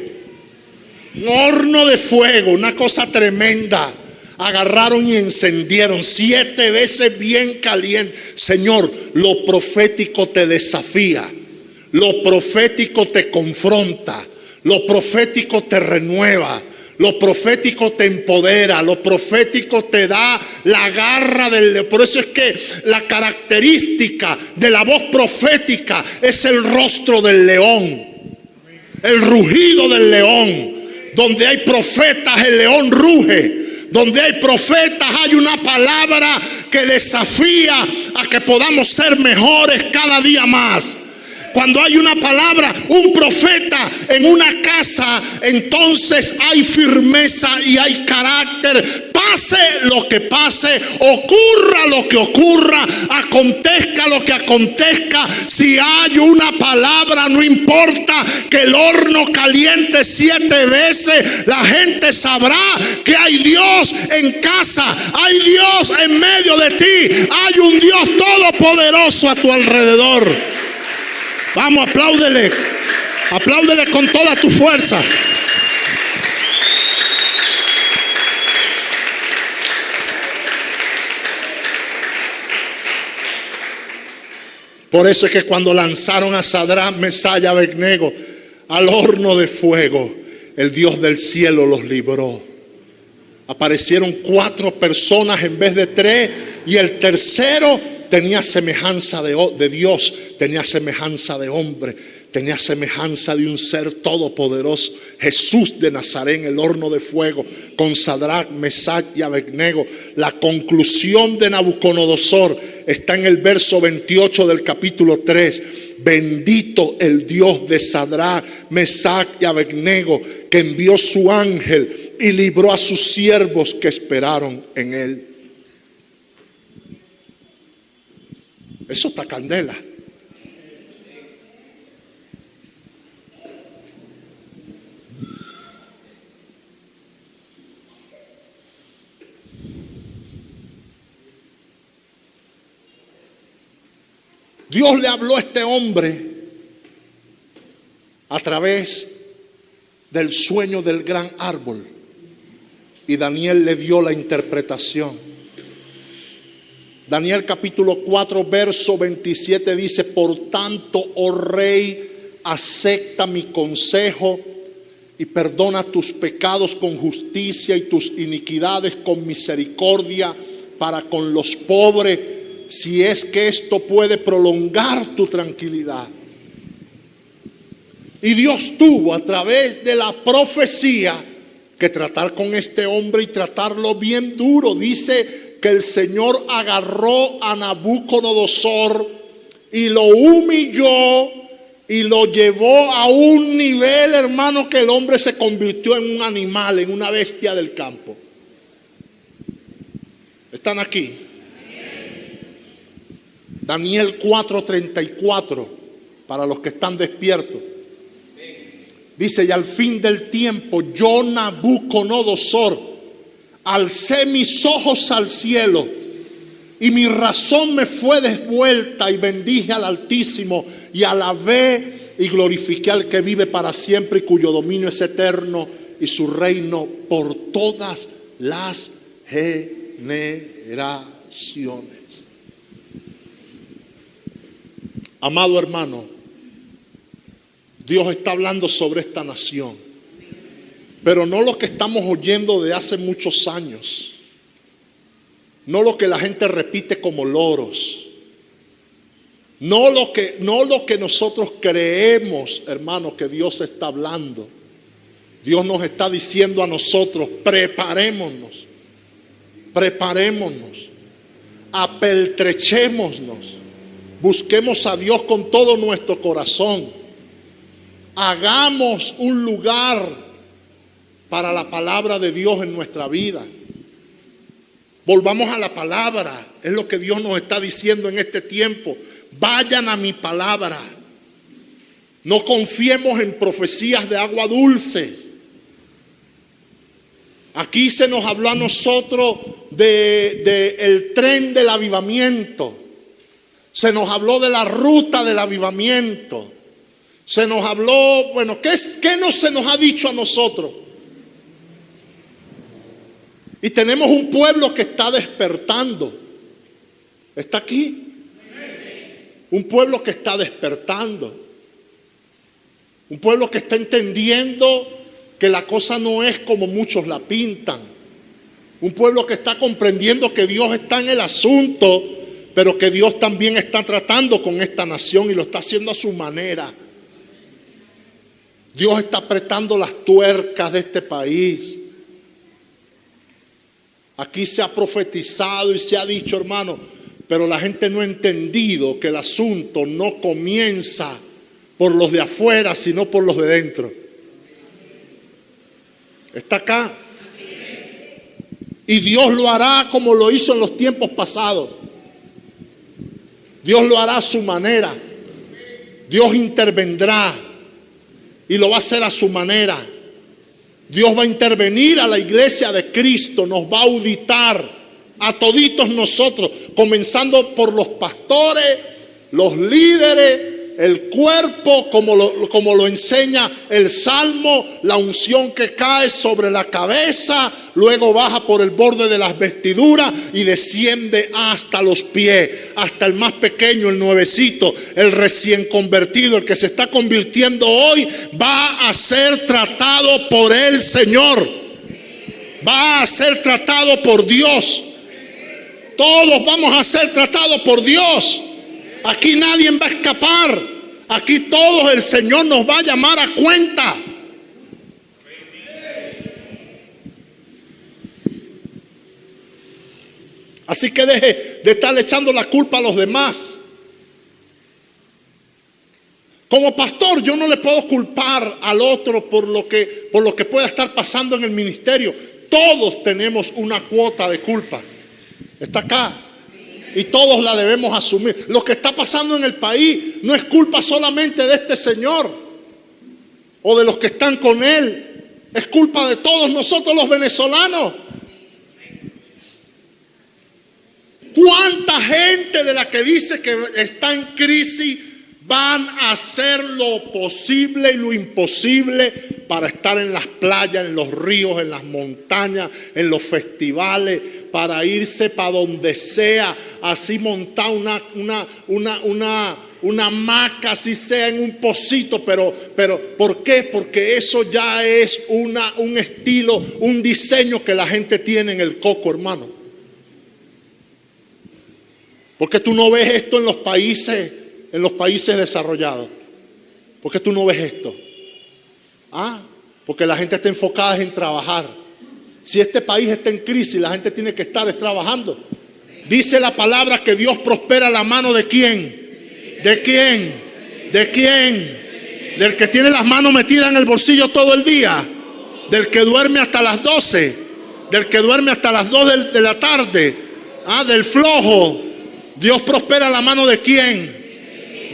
Un horno de fuego, una cosa tremenda. Agarraron y encendieron 7 veces bien caliente. Señor, lo profético te desafía. Lo profético te confronta. Lo profético te renueva. Lo profético te empodera, lo profético te da la garra del león. Por eso es que la característica de la voz profética es el rostro del león, el rugido del león. Donde hay profetas, el león ruge. Donde hay profetas, hay una palabra que desafía a que podamos ser mejores cada día más. Cuando hay una palabra, un profeta en una casa, entonces hay firmeza y hay carácter. Pase lo que pase, ocurra lo que ocurra, acontezca lo que acontezca. Si hay una palabra, no importa que el horno caliente 7 veces, la gente sabrá que hay Dios en casa, hay Dios en medio de ti, hay un Dios todopoderoso a tu alrededor. Vamos, apláudele. Apláudele con todas tus fuerzas. Por eso es que cuando lanzaron a Sadrach, Mesach y Abednego al horno de fuego, el Dios del cielo los libró. Aparecieron 4 personas en vez de 3, y el tercero tenía semejanza de Dios, tenía semejanza de hombre, tenía semejanza de un ser todopoderoso. Jesús de Nazaret en el horno de fuego con Sadrach, Mesach y Abednego. La conclusión de Nabucodonosor está en el verso 28 del capítulo 3. Bendito el Dios de Sadrach, Mesach y Abednego, que envió su ángel y libró a sus siervos que esperaron en él. Eso está candela. Dios le habló a este hombre a través del sueño del gran árbol, y Daniel le dio la interpretación. Daniel capítulo 4 verso 27 dice: por tanto, oh rey, acepta mi consejo y perdona tus pecados con justicia y tus iniquidades con misericordia para con los pobres, si es que esto puede prolongar tu tranquilidad. Y Dios tuvo a través de la profecía que tratar con este hombre y tratarlo bien duro. Dice que el Señor agarró a Nabucodonosor y lo humilló y lo llevó a un nivel, hermano, que el hombre se convirtió en un animal, en una bestia del campo. ¿Están aquí? Daniel 4:34, para los que están despiertos. Dice: y al fin del tiempo, yo, Nabucodonosor, alcé mis ojos al cielo y mi razón me fue devuelta, y bendije al Altísimo y alabé y glorifiqué al que vive para siempre y cuyo dominio es eterno y su reino por todas las generaciones. Amado hermano, Dios está hablando sobre esta nación, pero no lo que estamos oyendo de hace muchos años, no lo que la gente repite como loros, no lo que nosotros creemos, hermano, que Dios está hablando. Dios nos está diciendo a nosotros: preparémonos, apeltrechémonos, Busquemos a Dios con todo nuestro corazón. Hagamos un lugar para la palabra de Dios en nuestra vida. Volvamos a la palabra. Es lo que Dios nos está diciendo en este tiempo. Vayan a mi palabra. No confiemos en profecías de agua dulce. Aquí se nos habló a nosotros de el tren del avivamiento. Se nos habló de la ruta del avivamiento. Se nos habló, bueno, ¿qué no se nos ha dicho a nosotros? Y tenemos un pueblo que está despertando. ¿Está aquí? Un pueblo que está despertando. Un pueblo que está entendiendo que la cosa no es como muchos la pintan. Un pueblo que está comprendiendo que Dios está en el asunto, pero que Dios también está tratando con esta nación y lo está haciendo a su manera. Dios está apretando las tuercas de este país. Aquí se ha profetizado y se ha dicho, hermano, pero la gente no ha entendido que el asunto no comienza por los de afuera, sino por los de dentro. Está acá. Y Dios lo hará como lo hizo en los tiempos pasados. Dios lo hará a su manera. Dios intervendrá y lo va a hacer a su manera. Dios va a intervenir a la iglesia de Cristo, nos va a auditar a toditos nosotros, comenzando por los pastores, los líderes, el cuerpo, como lo enseña el Salmo, la unción que cae sobre la cabeza, luego baja por el borde de las vestiduras y desciende hasta los pies, hasta el más pequeño, el nuevecito, el recién convertido, el que se está convirtiendo hoy, va a ser tratado por el Señor, va a ser tratado por Dios. Todos vamos a ser tratados por Dios. Aquí nadie va a escapar. Aquí todos el Señor nos va a llamar a cuenta. Así que deje de estar echando la culpa a los demás. Como pastor, yo no le puedo culpar al otro por lo que pueda estar pasando en el ministerio. Todos tenemos una cuota de culpa. Está acá. Y todos la debemos asumir. Lo que está pasando en el país no es culpa solamente de este señor o de los que están con él. Es culpa de todos nosotros los venezolanos. ¿Cuánta gente de la que dice que está en crisis van a hacer lo posible y lo imposible para estar en las playas, en los ríos, en las montañas, en los festivales, para irse para donde sea, así montar una hamaca, así sea en un pocito, pero ¿por qué? Porque eso ya es un estilo, un diseño que la gente tiene en el coco, hermano. Porque tú no ves esto en los países desarrollados. ¿Por qué tú no ves esto? Porque la gente está enfocada en trabajar. Si este país está en crisis, la gente tiene que estar trabajando. Dice la palabra que Dios prospera la mano ¿de quién? ¿De quién? ¿De quién? ¿Del que tiene las manos metidas en el bolsillo todo el día? ¿Del que duerme hasta las 12? ¿Del que duerme hasta las 2 de la tarde? ¿Del flojo? Dios prospera la mano ¿de quién?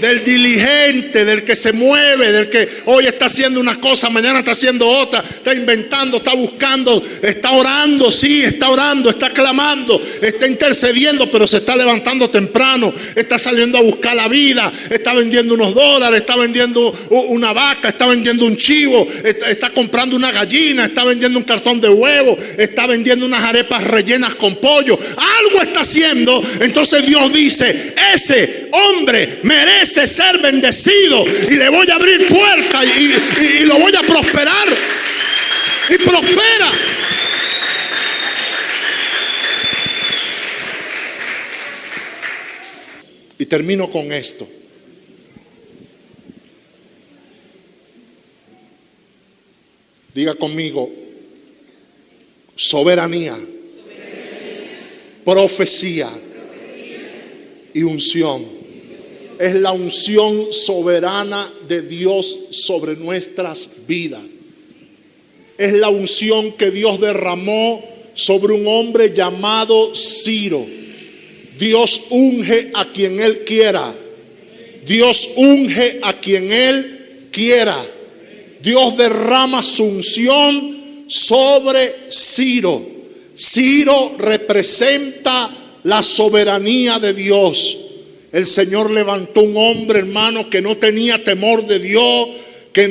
Del diligente, del que se mueve, del que hoy está haciendo una cosa, mañana está haciendo otra, está inventando, está buscando, está orando, sí, está orando, está clamando, está intercediendo, pero se está levantando temprano, está saliendo a buscar la vida, está vendiendo unos dólares, está vendiendo una vaca, está vendiendo un chivo, está comprando una gallina, está vendiendo un cartón de huevo, está vendiendo unas arepas rellenas con pollo, algo está haciendo. Entonces Dios dice, ese hombre merece ser bendecido y le voy a abrir puertas y lo voy a prosperar. Y prospera. Y termino con esto. Diga conmigo: soberanía, profecía y unción. es la unción soberana de Dios sobre nuestras vidas. Es la unción que Dios derramó sobre un hombre llamado Ciro. Dios unge a quien Él quiera. Dios unge a quien Él quiera. Dios derrama su unción sobre Ciro. Ciro representa la soberanía de Dios. El Señor levantó un hombre, hermano, que no tenía temor de Dios, que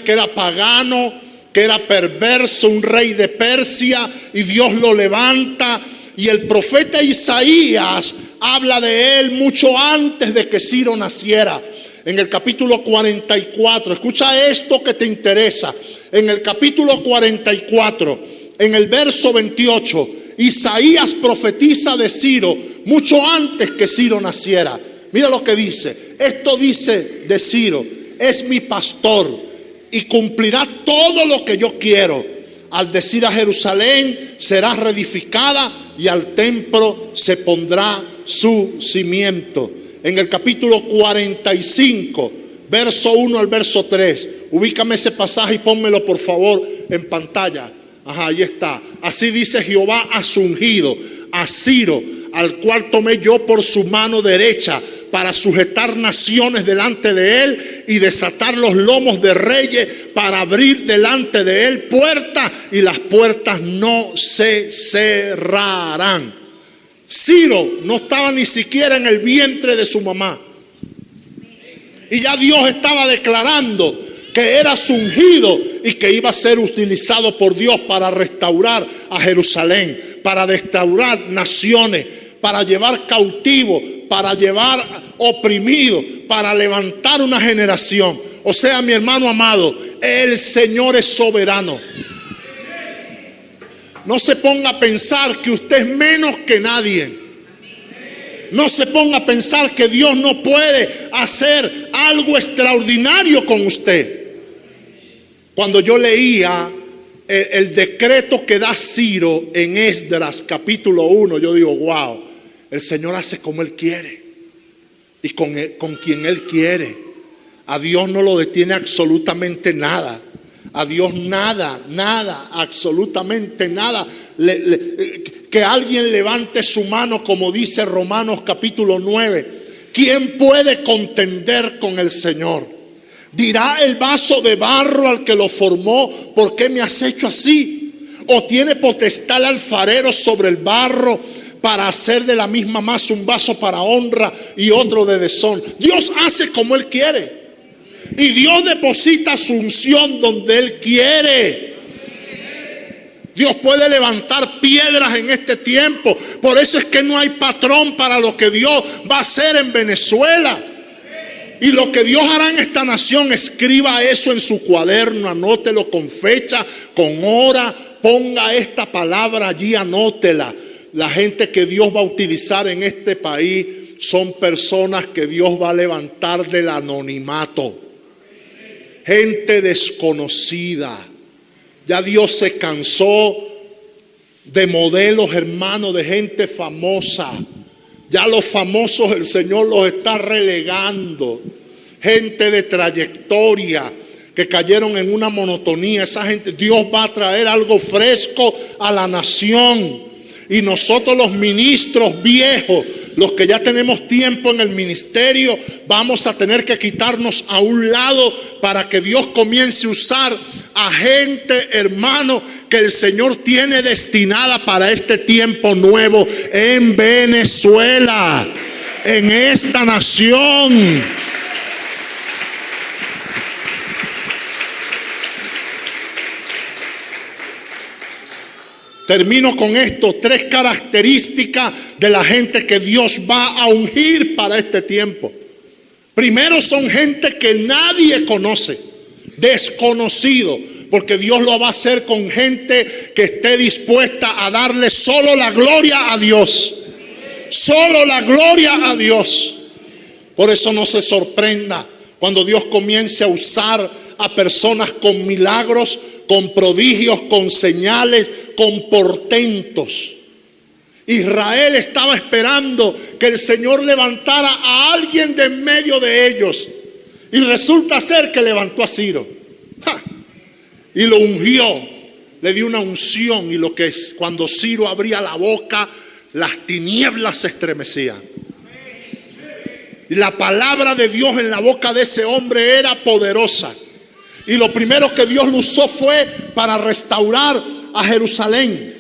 era pagano, que era perverso, un rey de Persia, y Dios lo levanta. Y el profeta Isaías habla de él mucho antes de que Ciro naciera. En el capítulo 44, escucha esto que te interesa. En el capítulo 44, en el verso 28, Isaías profetiza de Ciro mucho antes que Ciro naciera. Mira lo que dice. Esto dice de Ciro: es mi pastor y cumplirá todo lo que yo quiero. Al decir a Jerusalén, será reedificada, y al templo se pondrá su cimiento. En el capítulo 45, verso 1 al verso 3, ubícame ese pasaje y pónmelo por favor en pantalla. Ajá, ahí está. Así dice Jehová a su ungido, a Ciro, al cual tomé yo por su mano derecha, para sujetar naciones delante de él y desatar los lomos de reyes, para abrir delante de él puertas, y las puertas no se cerrarán. Ciro no estaba ni siquiera en el vientre de su mamá, y ya Dios estaba declarando que era su ungido y que iba a ser utilizado por Dios para restaurar a Jerusalén, para restaurar naciones, para llevar cautivos, para llevar oprimidos, para levantar una generación. O sea, mi hermano amado, el Señor es soberano. No se ponga a pensar que usted es menos que nadie. No se ponga a pensar que Dios no puede hacer algo extraordinario con usted. Cuando yo leía el decreto que da Ciro en Esdras capítulo 1, yo digo, wow, el Señor hace como Él quiere y con quien Él quiere. A Dios no lo detiene absolutamente nada. A Dios nada, absolutamente nada. Que alguien levante su mano, como dice Romanos capítulo 9. ¿Quién puede contender con el Señor? Dirá el vaso de barro al que lo formó: ¿por qué me has hecho así? ¿O tiene potestad el alfarero sobre el barro para hacer de la misma masa un vaso para honra y otro de deshonra? Dios hace como Él quiere, y Dios deposita su unción donde Él quiere. Dios puede levantar piedras en este tiempo. Por eso es que no hay patrón para lo que Dios va a hacer en Venezuela. Y lo que Dios hará en esta nación, escriba eso en su cuaderno, anótelo con fecha, con hora, ponga esta palabra allí, anótela. La gente que Dios va a utilizar en este país son personas que Dios va a levantar del anonimato. Gente desconocida. Ya Dios se cansó de modelos, hermanos, de gente famosa. Ya los famosos el Señor los está relegando. Gente de trayectoria que cayeron en una monotonía. Esa gente, Dios va a traer algo fresco a la nación. Y nosotros los ministros viejos, los que ya tenemos tiempo en el ministerio, vamos a tener que quitarnos a un lado para que Dios comience a usar a gente, hermano, que el Señor tiene destinada para este tiempo nuevo en Venezuela, en esta nación. Termino con esto: 3 características de la gente que Dios va a ungir para este tiempo. Primero, son gente que nadie conoce, desconocido, porque Dios lo va a hacer con gente que esté dispuesta a darle solo la gloria a Dios. Solo la gloria a Dios. Por eso no se sorprenda cuando Dios comience a usar a personas con milagros, con prodigios, con señales, con portentos. Israel estaba esperando que el Señor levantara a alguien de en medio de ellos. Y resulta ser que levantó a Ciro. ¡Ja! Y lo ungió. Le dio una unción. Y lo que es, cuando Ciro abría la boca, las tinieblas se estremecían. Y la palabra de Dios en la boca de ese hombre era poderosa. Y lo primero que Dios lo usó fue para restaurar a Jerusalén.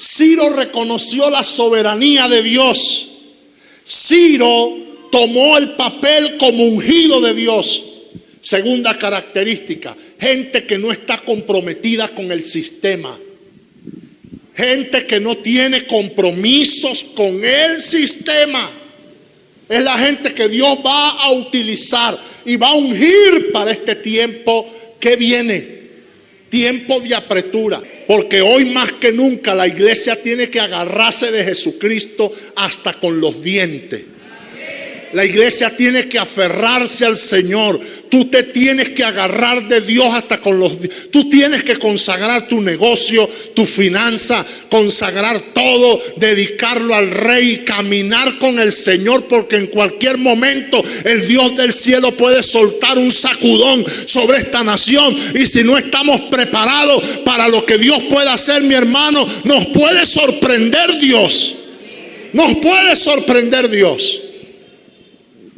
Ciro reconoció la soberanía de Dios. Ciro tomó el papel como ungido de Dios. Segunda característica, gente que no está comprometida con el sistema. Gente que no tiene compromisos con el sistema. Es la gente que Dios va a utilizar y va a ungir para este tiempo que viene. Tiempo de apretura. Porque hoy más que nunca la iglesia tiene que agarrarse de Jesucristo hasta con los dientes. La iglesia tiene que aferrarse al Señor. Tú te tienes que agarrar de Dios hasta con los dientes. Tú tienes que consagrar tu negocio, tu finanza, consagrar todo, dedicarlo al Rey y caminar con el Señor, porque en cualquier momento el Dios del cielo puede soltar un sacudón sobre esta nación. Y si no estamos preparados para lo que Dios puede hacer, mi hermano, nos puede sorprender Dios. Nos puede sorprender Dios.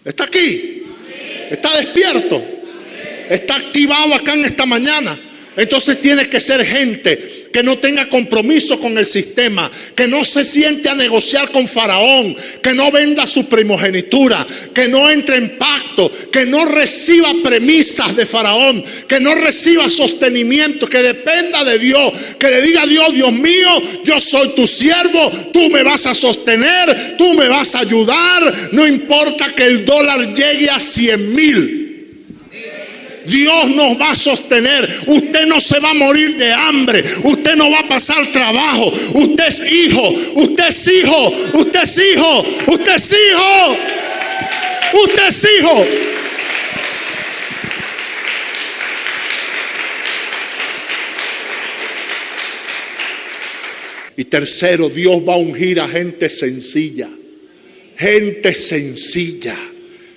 ¿Está aquí? ¿Está despierto? ¿Está activado acá en esta mañana? Entonces tiene que ser gente que no tenga compromiso con el sistema, que no se siente a negociar con Faraón, que no venda su primogenitura, que no entre en pacto, que no reciba premisas de Faraón, que no reciba sostenimiento, que dependa de Dios, que le diga a Dios: Dios mío, yo soy tu siervo, tú me vas a sostener, tú me vas a ayudar, no importa que el dólar llegue a 100,000. Dios nos va a sostener. Usted no se va a morir de hambre. Usted no va a pasar trabajo. Usted es hijo. Usted es hijo. Usted es hijo. Usted es hijo. Usted es hijo. Y tercero, Dios va a ungir a gente sencilla. Gente sencilla.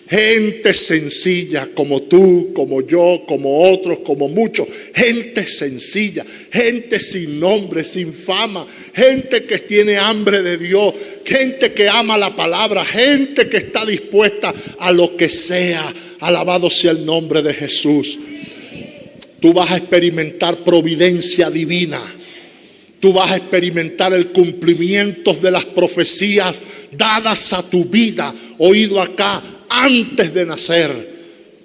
Gente sencilla como tú, como yo, como otros, como muchos. Gente sencilla, gente sin nombre, sin fama. Gente que tiene hambre de Dios. Gente que ama la palabra. Gente que está dispuesta a lo que sea. Alabado sea el nombre de Jesús. Tú vas a experimentar providencia divina. Tú vas a experimentar el cumplimiento de las profecías dadas a tu vida, oído acá, antes de nacer.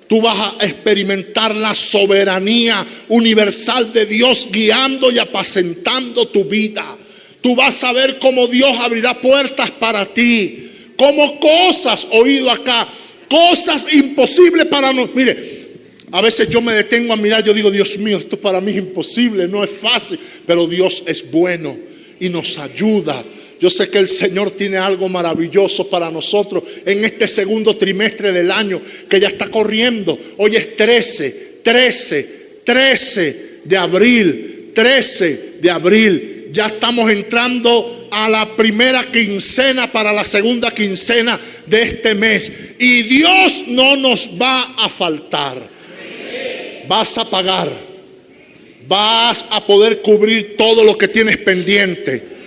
Tú vas a experimentar la soberanía universal de Dios guiando y apacentando tu vida. Tú vas a ver cómo Dios abrirá puertas para ti. Como cosas, oído acá, cosas imposibles para nosotros. Mire, a veces yo me detengo a mirar, yo digo: Dios mío, esto para mí es imposible, no es fácil. Pero Dios es bueno y nos ayuda. Yo sé que el Señor tiene algo maravilloso para nosotros en este segundo trimestre del año que ya está corriendo. Hoy es 13 de abril, 13 de abril. Ya estamos entrando a la primera quincena para la segunda quincena de este mes. Y Dios no nos va a faltar. Vas a pagar. Vas a poder cubrir todo lo que tienes pendiente.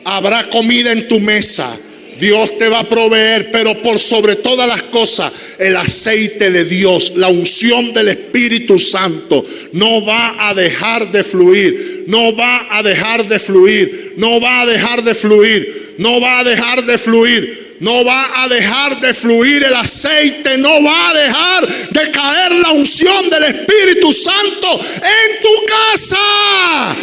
Habrá comida en tu mesa. Dios te va a proveer, pero por sobre todas las cosas, el aceite de Dios, la unción del Espíritu Santo no va a dejar de fluir. No va a dejar de fluir. No va a dejar de fluir. No va a dejar de fluir. No va a dejar de fluir el aceite. No va a dejar de caer la unción del Espíritu Santo en tu casa.